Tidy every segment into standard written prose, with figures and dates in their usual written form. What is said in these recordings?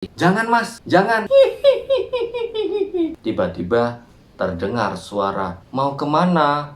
Jangan mas, jangan. Tiba-tiba terdengar suara, mau kemana?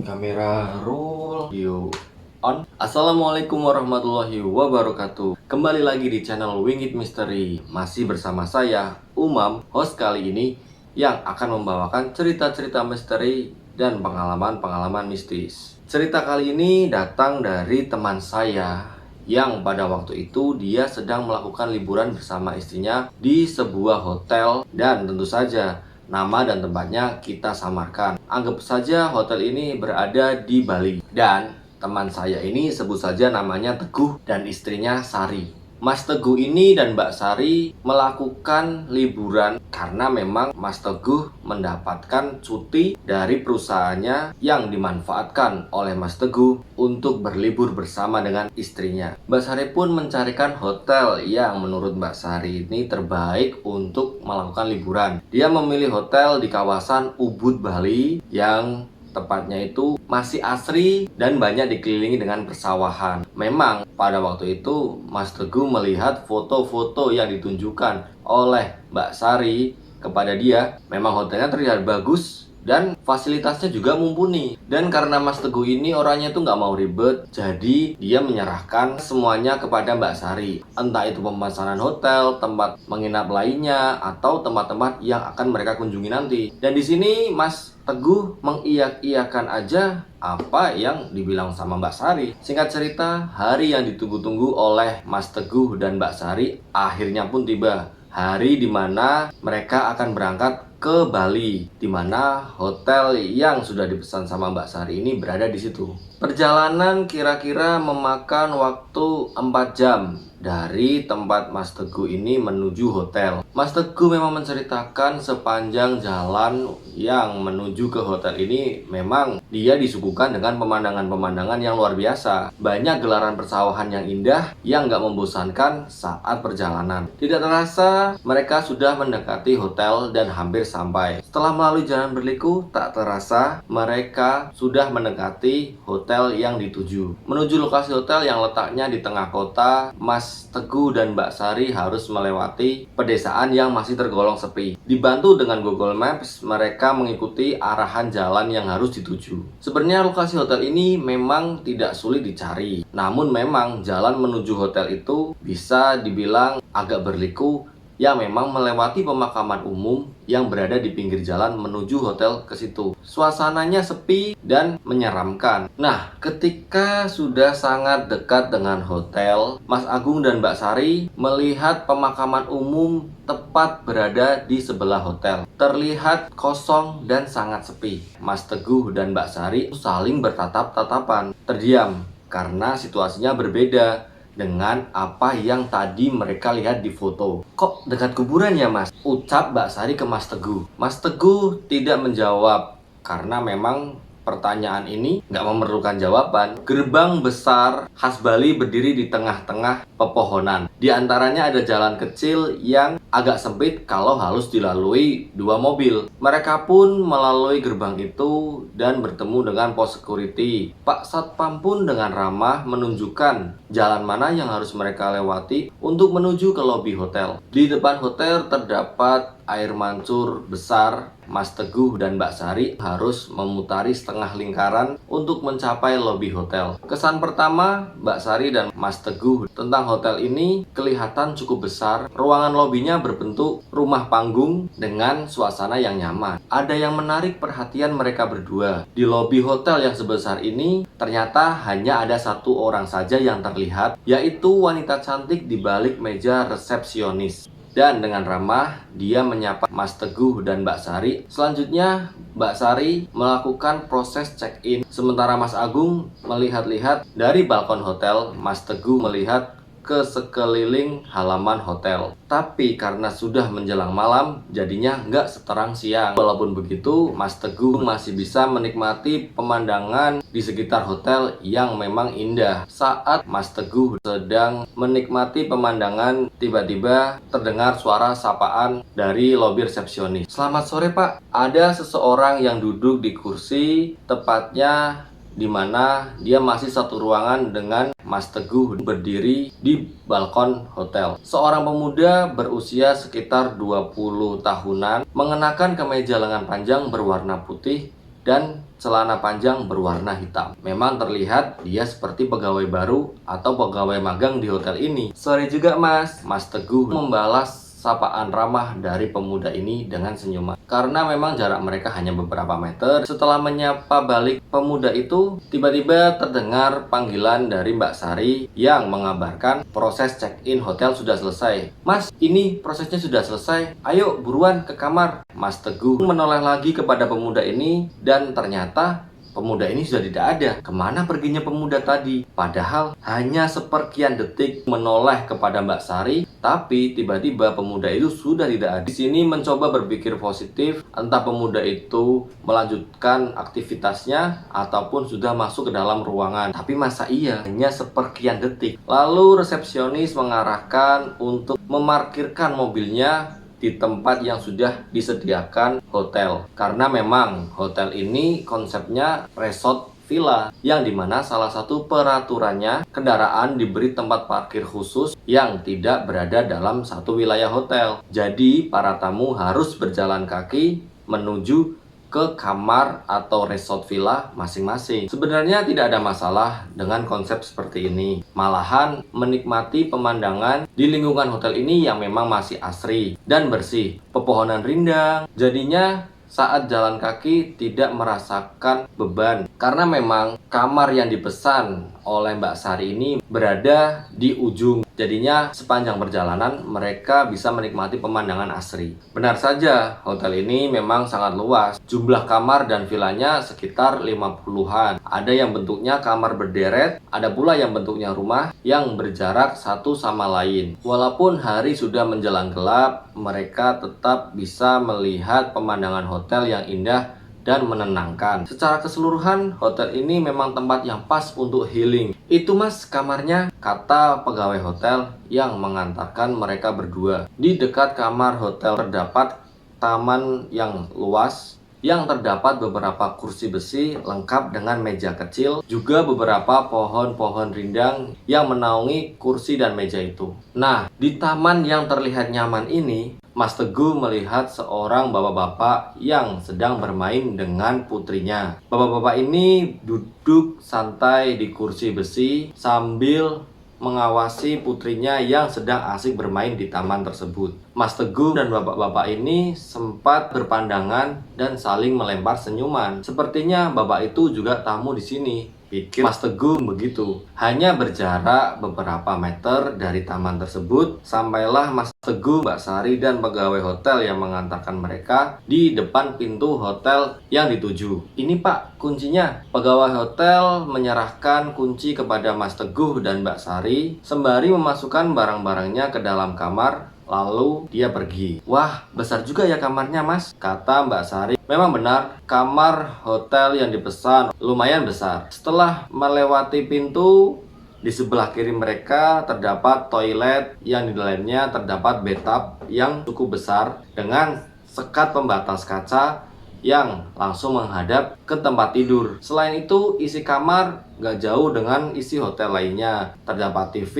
Kamera roll, yuk on. Assalamualaikum warahmatullahi wabarakatuh. Kembali lagi di channel Wingit Misteri. Masih bersama saya, Umam, host kali ini yang akan membawakan cerita-cerita misteri dan pengalaman-pengalaman mistis. Cerita kali ini datang dari teman saya yang pada waktu itu dia sedang melakukan liburan bersama istrinya di sebuah hotel, dan tentu saja nama dan tempatnya kita samarkan. Anggap saja hotel ini berada di Bali. Dan teman saya ini sebut saja namanya Teguh dan istrinya Sari. Mas Teguh ini dan Mbak Sari melakukan liburan karena memang Mas Teguh mendapatkan cuti dari perusahaannya yang dimanfaatkan oleh Mas Teguh untuk berlibur bersama dengan istrinya. Mbak Sari pun mencarikan hotel yang menurut Mbak Sari ini terbaik untuk melakukan liburan. Dia memilih hotel di kawasan Ubud, Bali yang tepatnya itu masih asri dan banyak dikelilingi dengan persawahan. Memang pada waktu itu Mas Teguh melihat foto-foto yang ditunjukkan oleh Mbak Sari kepada dia. Memang hotelnya terlihat bagus dan fasilitasnya juga mumpuni. Dan karena Mas Teguh ini orangnya tuh nggak mau ribet, jadi dia menyerahkan semuanya kepada Mbak Sari. Entah itu pemesanan hotel, tempat menginap lainnya, atau tempat-tempat yang akan mereka kunjungi nanti. Dan di sini Mas Teguh mengiyak-iyakan aja apa yang dibilang sama Mbak Sari. Singkat cerita, hari yang ditunggu-tunggu oleh Mas Teguh dan Mbak Sari akhirnya pun tiba. Hari dimana mereka akan berangkat ke Bali, dimana hotel yang sudah dipesan sama Mbak Sari ini berada di situ. Perjalanan kira-kira memakan waktu 4 jam dari tempat Mas Teguh ini menuju hotel. Mas Teguh memang menceritakan sepanjang jalan yang menuju ke hotel ini memang dia disuguhkan dengan pemandangan-pemandangan yang luar biasa. Banyak gelaran persawahan yang indah yang gak membosankan saat perjalanan. Tidak terasa mereka sudah mendekati hotel dan hampir sampai. Setelah melalui jalan berliku, tak terasa mereka sudah mendekati hotel yang dituju. Menuju lokasi hotel yang letaknya di tengah kota, Mas Teguh dan Mbak Sari harus melewati pedesaan yang masih tergolong sepi. Dibantu dengan Google Maps, mereka mengikuti arahan jalan yang harus dituju. Sebenarnya lokasi hotel ini memang tidak sulit dicari. Namun memang jalan menuju hotel itu bisa dibilang agak berliku, yang memang melewati pemakaman umum yang berada di pinggir jalan menuju hotel ke situ. Suasananya sepi dan menyeramkan. Nah, ketika sudah sangat dekat dengan hotel, Mas Agung dan Mbak Sari melihat pemakaman umum tepat berada di sebelah hotel. Terlihat kosong dan sangat sepi. Mas Teguh dan Mbak Sari saling bertatap-tatapan, terdiam karena situasinya berbeda dengan apa yang tadi mereka lihat di foto. Kok dekat kuburan ya mas? Ucap Mbak Sari ke Mas Teguh. Mas Teguh tidak menjawab karena memang pertanyaan ini nggak memerlukan jawaban. Gerbang besar khas Bali berdiri di tengah-tengah pepohonan. Di antaranya ada jalan kecil yang agak sempit kalau harus dilalui 2 mobil. Mereka pun melalui gerbang itu dan bertemu dengan pos security. Pak Satpam pun dengan ramah menunjukkan jalan mana yang harus mereka lewati untuk menuju ke lobi hotel. Di depan hotel terdapat air mancur besar. Mas Teguh dan Mbak Sari harus memutari setengah lingkaran untuk mencapai lobi hotel. Kesan pertama Mbak Sari dan Mas Teguh tentang hotel ini kelihatan cukup besar. Ruangan lobinya berbentuk rumah panggung dengan suasana yang nyaman. Ada yang menarik perhatian mereka berdua. Di lobi hotel yang sebesar ini ternyata hanya ada 1 orang saja yang terlihat, yaitu wanita cantik di balik meja resepsionis. Dan dengan ramah, dia menyapa Mas Teguh dan Mbak Sari. Selanjutnya, Mbak Sari melakukan proses check-in. Sementara Mas Agung melihat-lihat dari balkon hotel, Mas Teguh melihat ke sekeliling halaman hotel. Tapi karena sudah menjelang malam, jadinya nggak seterang siang. Walaupun begitu, Mas Teguh masih bisa menikmati pemandangan di sekitar hotel yang memang indah. Saat Mas Teguh sedang menikmati pemandangan, tiba-tiba terdengar suara sapaan dari lobi resepsionis. "Selamat sore Pak, ada seseorang yang duduk di kursi, tepatnya di mana dia masih satu ruangan dengan Mas Teguh berdiri di balkon hotel. Seorang pemuda berusia sekitar 20 tahunan mengenakan kemeja lengan panjang berwarna putih dan celana panjang berwarna hitam. Memang terlihat dia seperti pegawai baru atau pegawai magang di hotel ini. "Sorry juga Mas." Mas Teguh membalas sapaan ramah dari pemuda ini dengan senyuman. Karena memang jarak mereka hanya beberapa meter. Setelah menyapa balik pemuda itu, tiba-tiba terdengar panggilan dari Mbak Sari yang mengabarkan proses check-in hotel sudah selesai. "Mas, ini prosesnya sudah selesai. Ayo buruan ke kamar." Mas Teguh menoleh lagi kepada pemuda ini dan ternyata pemuda ini sudah tidak ada. Kemana perginya pemuda tadi? Padahal hanya seperkian detik menoleh kepada Mbak Sari, tapi tiba-tiba pemuda itu sudah tidak ada. Di sini mencoba berpikir positif, entah pemuda itu melanjutkan aktivitasnya ataupun sudah masuk ke dalam ruangan. Tapi masa iya? Hanya seperkian detik. Lalu resepsionis mengarahkan untuk memarkirkan mobilnya di tempat yang sudah disediakan hotel. Karena memang hotel ini konsepnya resort villa, yang dimana salah satu peraturannya kendaraan diberi tempat parkir khusus yang tidak berada dalam satu wilayah hotel. Jadi para tamu harus berjalan kaki menuju ke kamar atau resort villa masing-masing. Sebenarnya tidak ada masalah dengan konsep seperti ini. Malahan menikmati pemandangan di lingkungan hotel ini yang memang masih asri dan bersih. Pepohonan rindang, jadinya saat jalan kaki tidak merasakan beban. Karena memang kamar yang dipesan oleh Mbak Sari ini berada di ujung. Jadinya sepanjang perjalanan mereka bisa menikmati pemandangan asri. Benar saja, hotel ini memang sangat luas. Jumlah kamar dan villanya sekitar 50-an. Ada yang bentuknya kamar berderet, ada pula yang bentuknya rumah yang berjarak satu sama lain. Walaupun hari sudah menjelang gelap, mereka tetap bisa melihat pemandangan hotel yang indah dan menenangkan. Secara keseluruhan, hotel ini memang tempat yang pas untuk healing. "Itu Mas kamarnya," kata pegawai hotel yang mengantarkan mereka berdua. Di dekat kamar hotel terdapat taman yang luas, yang terdapat beberapa kursi besi lengkap dengan meja kecil, juga beberapa pohon-pohon rindang yang menaungi kursi dan meja itu. Nah, di taman yang terlihat nyaman ini, Mas Teguh melihat seorang bapak-bapak yang sedang bermain dengan putrinya. Bapak-bapak ini duduk santai di kursi besi sambil mengawasi putrinya yang sedang asik bermain di taman tersebut. Mas Teguh dan bapak-bapak ini sempat berpandangan dan saling melempar senyuman. Sepertinya bapak itu juga tamu di sini, pikir Mas Teguh begitu. Hanya berjarak beberapa meter dari taman tersebut, sampailah Mas Teguh, Mbak Sari, dan pegawai hotel yang mengantarkan mereka di depan pintu hotel yang dituju. "Ini Pak, kuncinya." Pegawai hotel menyerahkan kunci kepada Mas Teguh dan Mbak Sari sembari memasukkan barang-barangnya ke dalam kamar. Lalu dia pergi. "Wah, besar juga ya kamarnya Mas," kata Mbak Sari. Memang benar, kamar hotel yang dipesan lumayan besar. Setelah melewati pintu, di sebelah kiri mereka terdapat toilet yang di dalamnya terdapat bathtub yang cukup besar dengan sekat pembatas kaca yang langsung menghadap ke tempat tidur. Selain itu, isi kamar gak jauh dengan isi hotel lainnya. Terdapat TV,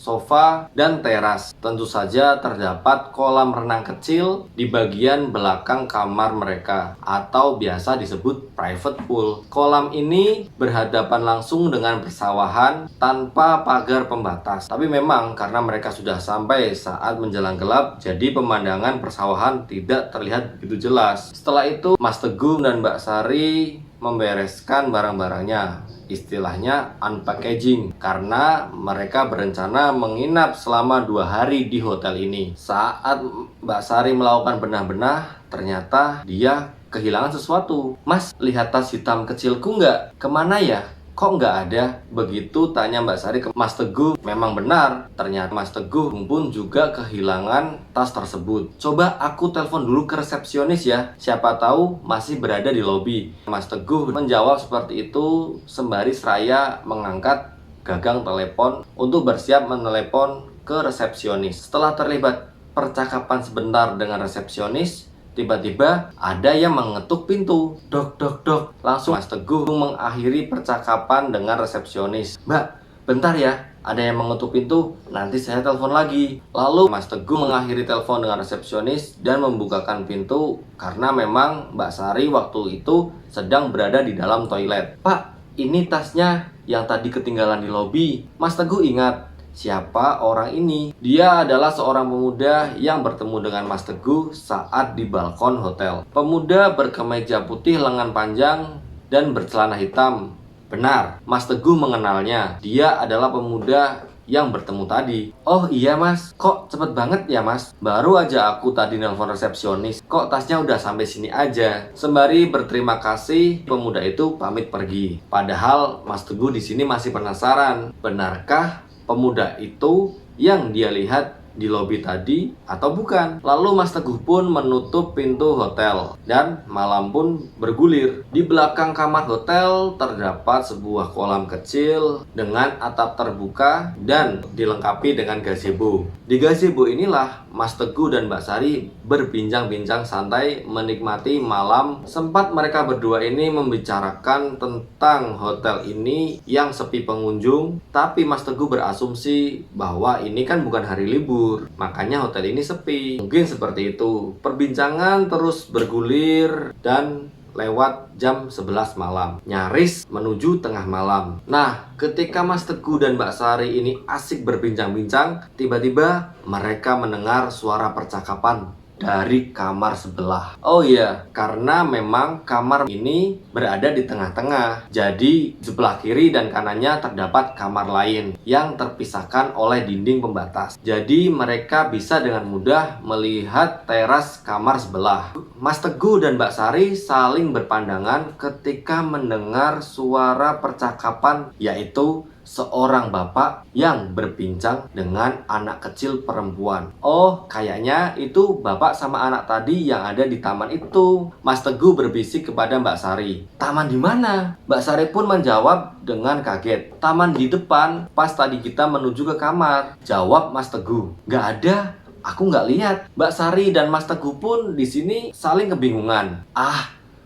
sofa, dan teras. Tentu saja terdapat kolam renang kecil di bagian belakang kamar mereka, atau biasa disebut private pool. Kolam ini berhadapan langsung dengan persawahan tanpa pagar pembatas. Tapi memang karena mereka sudah sampai saat menjelang gelap, jadi pemandangan persawahan tidak terlihat begitu jelas. Setelah itu, Mas Teguh dan Mbak Sari membereskan barang-barangnya, istilahnya unpackaging, karena mereka berencana menginap selama 2 hari di hotel ini. Saat Mbak Sari melakukan benah-benah, ternyata dia kehilangan sesuatu. "Mas, lihat tas hitam kecilku nggak? Kemana ya? Kok nggak ada?" Begitu tanya Mbak Sari ke Mas Teguh. Memang benar, ternyata Mas Teguh pun juga kehilangan tas tersebut. "Coba aku telepon dulu ke resepsionis ya, siapa tahu masih berada di lobi." Mas Teguh menjawab seperti itu sembari seraya mengangkat gagang telepon untuk bersiap menelepon ke resepsionis. Setelah terlibat percakapan sebentar dengan resepsionis, tiba-tiba ada yang mengetuk pintu. Dok, dok, dok. Langsung Mas Teguh mengakhiri percakapan dengan resepsionis. Mbak, bentar ya, ada yang mengetuk pintu, nanti saya telepon lagi. Lalu Mas Teguh mengakhiri telepon dengan resepsionis dan membukakan pintu karena memang Mbak Sari waktu itu sedang berada di dalam toilet. Pak, ini tasnya yang tadi ketinggalan di lobi. Mas Teguh ingat siapa orang ini? Dia adalah seorang pemuda yang bertemu dengan Mas Teguh saat di balkon hotel. Pemuda berkemeja putih lengan panjang dan bercelana hitam. Benar, Mas Teguh mengenalnya. Dia adalah pemuda yang bertemu tadi. Oh iya mas, kok cepet banget ya mas? Baru aja aku tadi nelpon resepsionis, kok tasnya udah sampai sini aja. Sembari berterima kasih, pemuda itu pamit pergi. Padahal Mas Teguh di sini masih penasaran, benarkah pemuda itu yang dia lihat di lobi tadi atau bukan? Lalu Mas Teguh pun menutup pintu hotel dan malam pun bergulir. Di belakang kamar hotel terdapat sebuah kolam kecil dengan atap terbuka dan dilengkapi dengan gazebo. Di gazebo inilah Mas Teguh dan Mbak Sari berbincang-bincang santai menikmati malam. Sempat mereka berdua ini membicarakan tentang hotel ini yang sepi pengunjung, tapi Mas Teguh berasumsi bahwa ini kan bukan hari libur, makanya hotel ini sepi. Mungkin seperti itu. Perbincangan terus bergulir dan lewat jam 11 malam, nyaris menuju tengah malam. Nah, ketika Mas Teguh dan Mbak Sari ini asik berbincang-bincang, tiba-tiba mereka mendengar suara percakapan dari kamar sebelah. Oh iya, karena memang kamar ini berada di tengah-tengah. Jadi sebelah kiri dan kanannya terdapat kamar lain yang terpisahkan oleh dinding pembatas. Jadi mereka bisa dengan mudah melihat teras kamar sebelah. Mas Teguh dan Mbak Sari saling berpandangan ketika mendengar suara percakapan, yaitu seorang bapak yang berbincang dengan anak kecil perempuan. Oh, kayaknya itu bapak sama anak tadi yang ada di taman itu. Mas Teguh berbisik kepada Mbak Sari. Taman di mana? Mbak Sari pun menjawab dengan kaget. Taman di depan, pas tadi kita menuju ke kamar. Jawab Mas Teguh. Nggak ada. Aku nggak lihat. Mbak Sari dan Mas Teguh pun di sini saling kebingungan.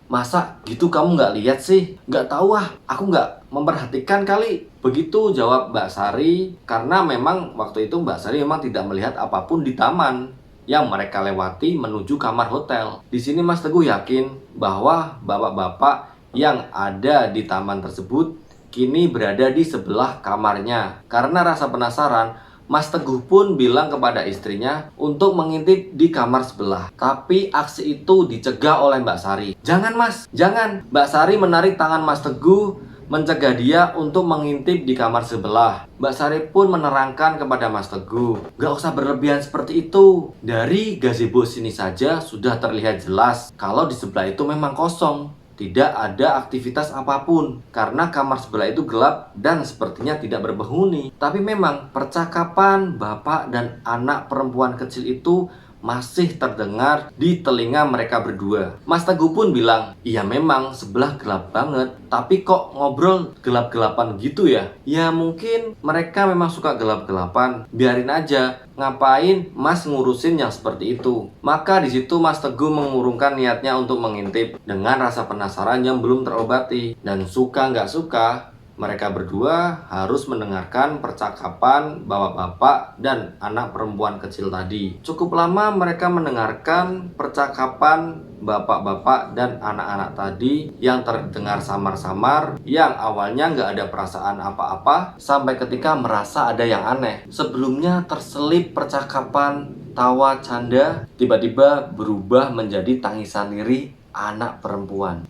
Masa gitu kamu nggak lihat sih? Nggak tahu aku nggak memperhatikan kali. Begitu jawab Mbak Sari, karena memang waktu itu Mbak Sari memang tidak melihat apapun di taman yang mereka lewati menuju kamar hotel. Di sini Mas Teguh yakin bahwa bapak-bapak yang ada di taman tersebut kini berada di sebelah kamarnya. Karena rasa penasaran, Mas Teguh pun bilang kepada istrinya untuk mengintip di kamar sebelah. Tapi aksi itu dicegah oleh Mbak Sari. Jangan mas, jangan. Mbak Sari menarik tangan Mas Teguh mencegah dia untuk mengintip di kamar sebelah. Mbak Sari pun menerangkan kepada Mas Teguh, gak usah berlebihan seperti itu. Dari gazebo sini saja sudah terlihat jelas kalau di sebelah itu memang kosong. Tidak ada aktivitas apapun karena kamar sebelah itu gelap dan sepertinya tidak berpenghuni. Tapi memang percakapan bapak dan anak perempuan kecil itu masih terdengar di telinga mereka berdua. Mas Teguh pun bilang, iya memang sebelah gelap banget, tapi kok ngobrol gelap-gelapan gitu ya? Ya mungkin mereka memang suka gelap-gelapan, biarin aja. Ngapain mas ngurusin yang seperti itu? Maka di situ Mas Teguh mengurungkan niatnya untuk mengintip dengan rasa penasaran yang belum terobati. Dan suka nggak suka, mereka berdua harus mendengarkan percakapan bapak-bapak dan anak perempuan kecil tadi. Cukup lama mereka mendengarkan percakapan bapak-bapak dan anak-anak tadi yang terdengar samar-samar, yang awalnya nggak ada perasaan apa-apa, sampai ketika merasa ada yang aneh. Sebelumnya terselip percakapan, tawa, canda, tiba-tiba berubah menjadi tangisan lirih anak perempuan.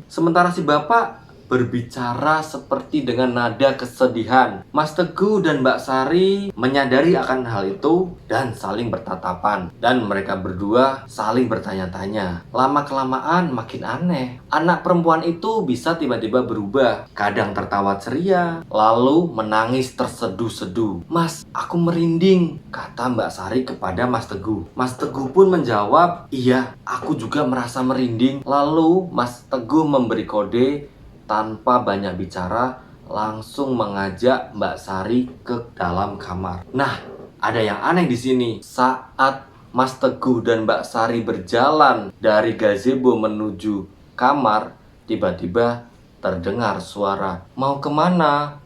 Sementara si bapak berbicara seperti dengan nada kesedihan. Mas Teguh dan Mbak Sari menyadari akan hal itu dan saling bertatapan. Dan mereka berdua saling bertanya-tanya. Lama-kelamaan makin aneh. Anak perempuan itu bisa tiba-tiba berubah. Kadang tertawa ceria, lalu menangis terseduh-seduh. Mas, aku merinding, kata Mbak Sari kepada Mas Teguh. Mas Teguh pun menjawab, iya, aku juga merasa merinding. Lalu Mas Teguh memberi kode tanpa banyak bicara, langsung mengajak Mbak Sari ke dalam kamar. Nah, ada yang aneh di sini. Saat Mas Teguh dan Mbak Sari berjalan dari gazebo menuju kamar, tiba-tiba terdengar suara, "Mau kemana?"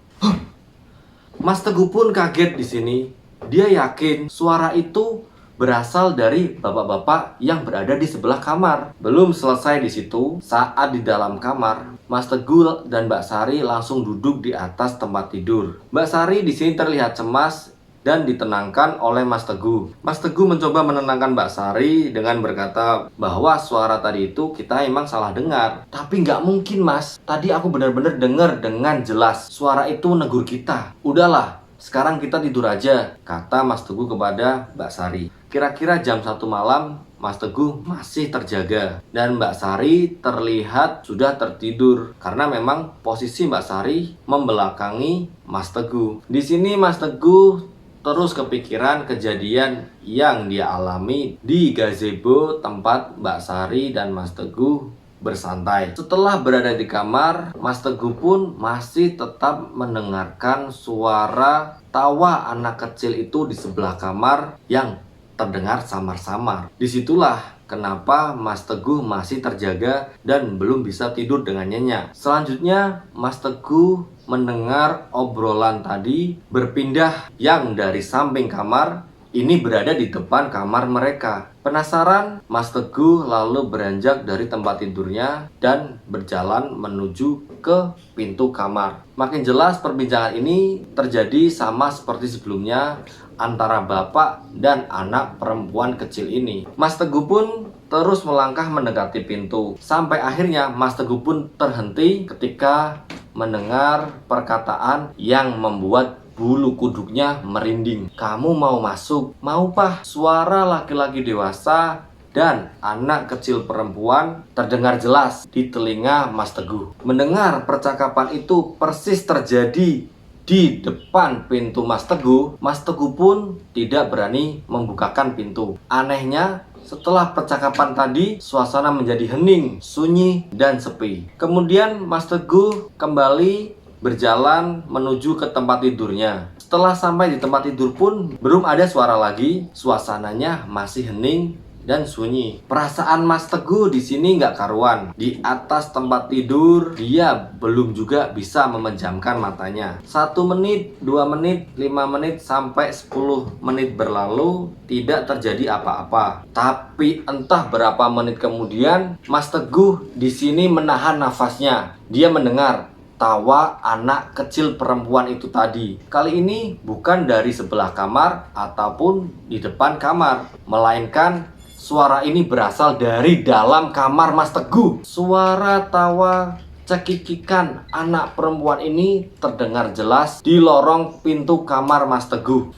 Mas Teguh pun kaget di sini. Dia yakin suara itu berasal dari bapak-bapak yang berada di sebelah kamar. Belum selesai di situ, saat di dalam kamar, Mas Teguh dan Mbak Sari langsung duduk di atas tempat tidur. Mbak Sari di sini terlihat cemas dan ditenangkan oleh Mas Teguh. Mas Teguh mencoba menenangkan Mbak Sari dengan berkata bahwa suara tadi itu kita emang salah dengar. Tapi nggak mungkin, Mas. Tadi aku benar-benar dengar dengan jelas. Suara itu negur kita. Udahlah, sekarang kita tidur aja, kata Mas Teguh kepada Mbak Sari. Kira-kira jam 1 malam, Mas Teguh masih terjaga dan Mbak Sari terlihat sudah tertidur karena memang posisi Mbak Sari membelakangi Mas Teguh. Di sini Mas Teguh terus kepikiran kejadian yang dia alami di gazebo tempat Mbak Sari dan Mas Teguh bersantai. Setelah berada di kamar, Mas Teguh pun masih tetap mendengarkan suara tawa anak kecil itu di sebelah kamar yang terdengar samar-samar. Disitulah kenapa Mas Teguh masih terjaga dan belum bisa tidur dengan nyenyak. Selanjutnya, Mas Teguh mendengar obrolan tadi berpindah yang dari samping kamar ini berada di depan kamar mereka. Penasaran, Mas Teguh lalu beranjak dari tempat tidurnya dan berjalan menuju ke pintu kamar. Makin jelas perbincangan ini terjadi sama seperti sebelumnya antara bapak dan anak perempuan kecil ini. Mas Teguh pun terus melangkah mendekati pintu. Sampai akhirnya Mas Teguh pun terhenti ketika mendengar perkataan yang membuat bulu kuduknya merinding. "Kamu mau masuk?" "Mau, Pak." Suara laki-laki dewasa dan anak kecil perempuan terdengar jelas di telinga Mas Teguh. Mendengar percakapan itu persis terjadi di depan pintu Mas Teguh pun tidak berani membukakan pintu. Anehnya, setelah percakapan tadi, suasana menjadi hening, sunyi, dan sepi. Kemudian Mas Teguh kembali berjalan menuju ke tempat tidurnya. Setelah sampai di tempat tidur pun belum ada suara lagi, suasananya masih hening dan sunyi. Perasaan Mas Teguh di sini nggak karuan. Di atas tempat tidur, dia belum juga bisa memejamkan matanya. 1 menit, 2 menit, 5 menit, sampai 10 menit berlalu, tidak terjadi apa-apa. Tapi entah berapa menit kemudian, Mas Teguh di sini menahan nafasnya. Dia mendengar tawa anak kecil perempuan itu tadi. Kali ini bukan dari sebelah kamar ataupun di depan kamar, melainkan suara ini berasal dari dalam kamar Mas Teguh. Suara tawa cekikikan anak perempuan ini terdengar jelas di lorong pintu kamar Mas Teguh.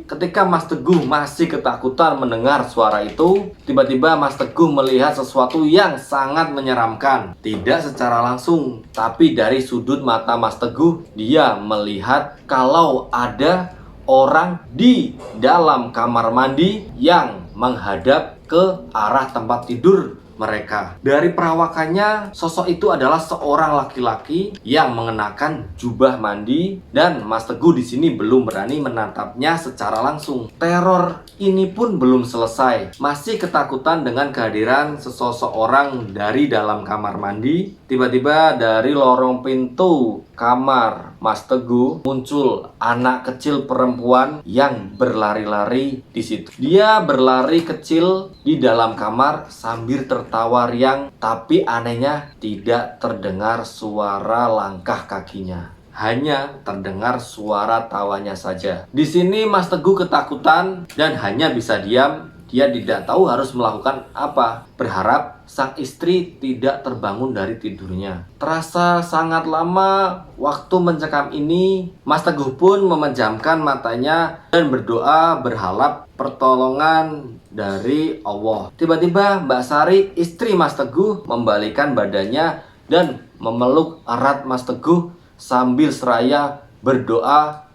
Ketika Mas Teguh masih ketakutan mendengar suara itu, tiba-tiba Mas Teguh melihat sesuatu yang sangat menyeramkan. Tidak secara langsung, tapi dari sudut mata Mas Teguh, dia melihat kalau ada orang di dalam kamar mandi yang menghadap ke arah tempat tidur mereka. Dari perawakannya, sosok itu adalah seorang laki-laki yang mengenakan jubah mandi dan Mas Teguh di sini belum berani menatapnya secara langsung. Teror ini pun belum selesai. Masih ketakutan dengan kehadiran sesosok orang dari dalam kamar mandi. Tiba-tiba dari lorong pintu kamar Mas Teguh muncul anak kecil perempuan yang berlari-lari di situ. Dia berlari kecil di dalam kamar sambil tertawa riang, tapi anehnya tidak terdengar suara langkah kakinya. Hanya terdengar suara tawanya saja. Di sini Mas Teguh ketakutan dan hanya bisa diam. Dia tidak tahu harus melakukan apa. Berharap sang istri tidak terbangun dari tidurnya. Terasa sangat lama waktu mencekam ini. Mas Teguh pun memejamkan matanya dan berdoa berharap pertolongan dari Allah. Tiba-tiba Mbak Sari, istri Mas Teguh, membalikkan badannya dan memeluk erat Mas Teguh sambil seraya berdoa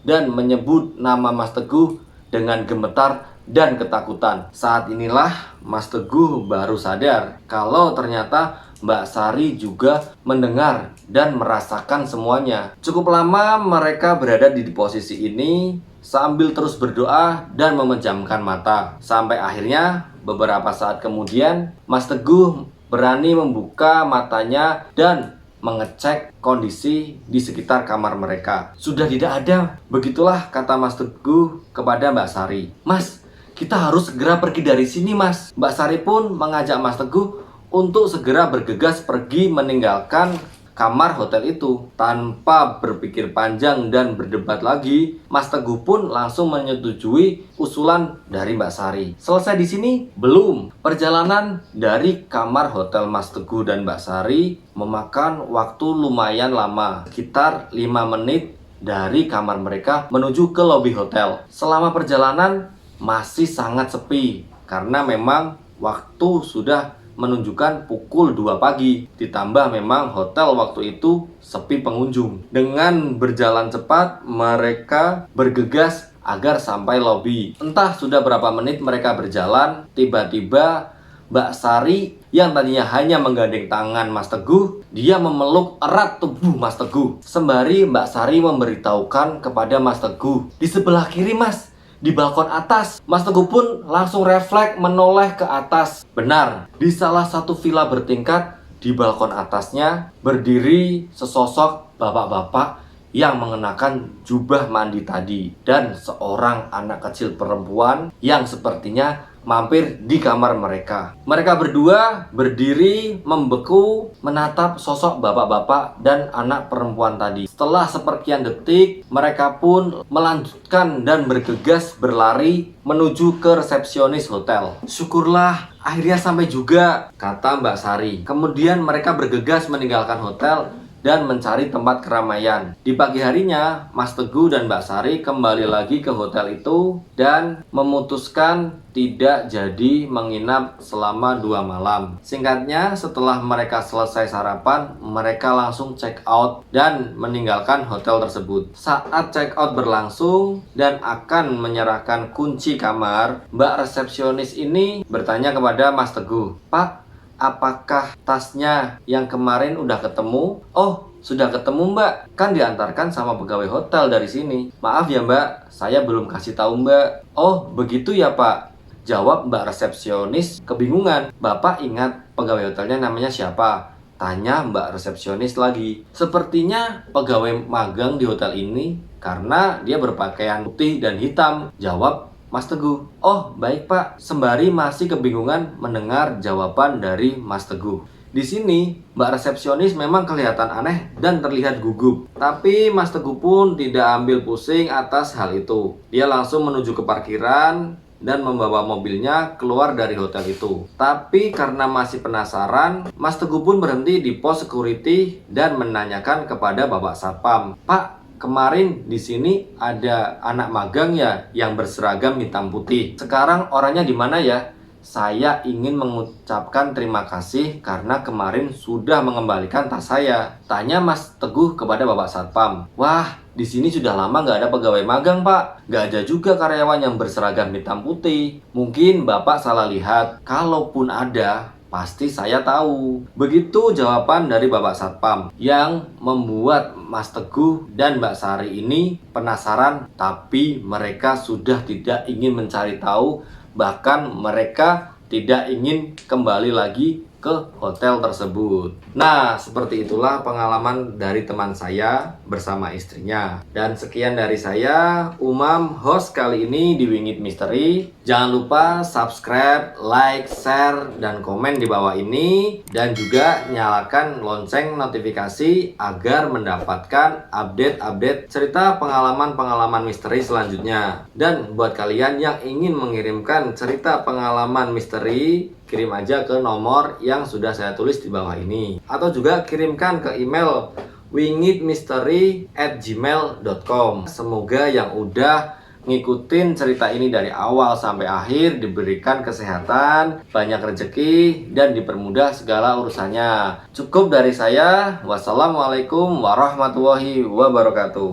dan menyebut nama Mas Teguh dengan gemetar dan ketakutan. Saat inilah Mas Teguh baru sadar kalau ternyata Mbak Sari juga mendengar dan merasakan semuanya. Cukup lama mereka berada di posisi ini sambil terus berdoa dan memejamkan mata. Sampai akhirnya beberapa saat kemudian Mas Teguh berani membuka matanya dan mengecek kondisi di sekitar kamar mereka. Sudah tidak ada. Begitulah kata Mas Teguh kepada Mbak Sari. "Mas, kita harus segera pergi dari sini, Mas." Mbak Sari pun mengajak Mas Teguh untuk segera bergegas pergi meninggalkan kamar hotel itu. Tanpa berpikir panjang dan berdebat lagi, Mas Teguh pun langsung menyetujui usulan dari Mbak Sari. Selesai di sini? Belum. Perjalanan dari kamar hotel Mas Teguh dan Mbak Sari memakan waktu lumayan lama, sekitar 5 menit dari kamar mereka menuju ke lobi hotel. Selama perjalanan masih sangat sepi karena memang waktu sudah menunjukkan pukul 2 pagi. Ditambah memang hotel waktu itu sepi pengunjung. Dengan berjalan cepat, mereka bergegas agar sampai lobi. Entah sudah berapa menit mereka berjalan, tiba-tiba Mbak Sari yang tadinya hanya menggandeng tangan Mas Teguh, dia memeluk erat tubuh Mas Teguh. Sembari Mbak Sari memberitahukan kepada Mas Teguh, "Di sebelah kiri, Mas, di balkon atas." Mas Teguh pun langsung refleks menoleh ke atas. Benar, di salah satu villa bertingkat, di balkon atasnya berdiri sesosok bapak-bapak yang mengenakan jubah mandi tadi, dan seorang anak kecil perempuan yang sepertinya mampir di kamar mereka. Mereka berdua berdiri membeku menatap sosok bapak-bapak dan anak perempuan tadi. Setelah seperkian detik, mereka pun melanjutkan dan bergegas berlari menuju ke resepsionis hotel. "Syukurlah akhirnya sampai juga," kata Mbak Sari. Kemudian mereka bergegas meninggalkan hotel dan mencari tempat keramaian. Di pagi harinya, Mas Teguh dan Mbak Sari kembali lagi ke hotel itu dan memutuskan tidak jadi menginap selama 2 malam. Singkatnya, setelah mereka selesai sarapan, mereka langsung check out dan meninggalkan hotel tersebut. Saat check out berlangsung dan akan menyerahkan kunci kamar, Mbak resepsionis ini bertanya kepada Mas Teguh, "Pak, apakah tasnya yang kemarin udah ketemu?" "Oh, sudah ketemu, Mbak. Kan diantarkan sama pegawai hotel dari sini." "Maaf ya, Mbak, saya belum kasih tahu, Mbak." "Oh, begitu ya, Pak," jawab Mbak resepsionis kebingungan. "Bapak ingat pegawai hotelnya namanya siapa?" tanya Mbak resepsionis lagi. "Sepertinya pegawai magang di hotel ini karena dia berpakaian putih dan hitam," jawab Mas Teguh. "Oh, baik, Pak." Sembari masih kebingungan mendengar jawaban dari Mas Teguh. Di sini, Mbak resepsionis memang kelihatan aneh dan terlihat gugup. Tapi Mas Teguh pun tidak ambil pusing atas hal itu. Dia langsung menuju ke parkiran dan membawa mobilnya keluar dari hotel itu. Tapi karena masih penasaran, Mas Teguh pun berhenti di pos security dan menanyakan kepada Bapak Satpam, "Pak, kemarin di sini ada anak magang ya yang berseragam hitam putih. Sekarang orangnya di mana ya? Saya ingin mengucapkan terima kasih karena kemarin sudah mengembalikan tas saya," tanya Mas Teguh kepada Bapak Satpam. "Wah, di sini sudah lama nggak ada pegawai magang, Pak. Nggak ada juga karyawan yang berseragam hitam putih. Mungkin Bapak salah lihat. Kalaupun ada, pasti saya tahu." Begitu jawaban dari Bapak Satpam yang membuat Mas Teguh dan Mbak Sari ini penasaran, tapi mereka sudah tidak ingin mencari tahu. Bahkan mereka tidak ingin kembali lagi ke hotel tersebut. Nah, seperti itulah pengalaman dari teman saya bersama istrinya. Dan sekian dari saya, Umam, host kali ini di Wingit Misteri. Jangan lupa subscribe, like, share, dan komen di bawah ini. Dan juga nyalakan lonceng notifikasi agar mendapatkan update-update cerita pengalaman-pengalaman misteri selanjutnya. Dan buat kalian yang ingin mengirimkan cerita pengalaman misteri, kirim aja ke nomor yang sudah saya tulis di bawah ini. Atau juga kirimkan ke email wingitmisteri@gmail.com. Semoga yang udah ngikutin cerita ini dari awal sampai akhir diberikan kesehatan, banyak rezeki, dan dipermudah segala urusannya. Cukup dari saya. Wassalamualaikum warahmatullahi wabarakatuh.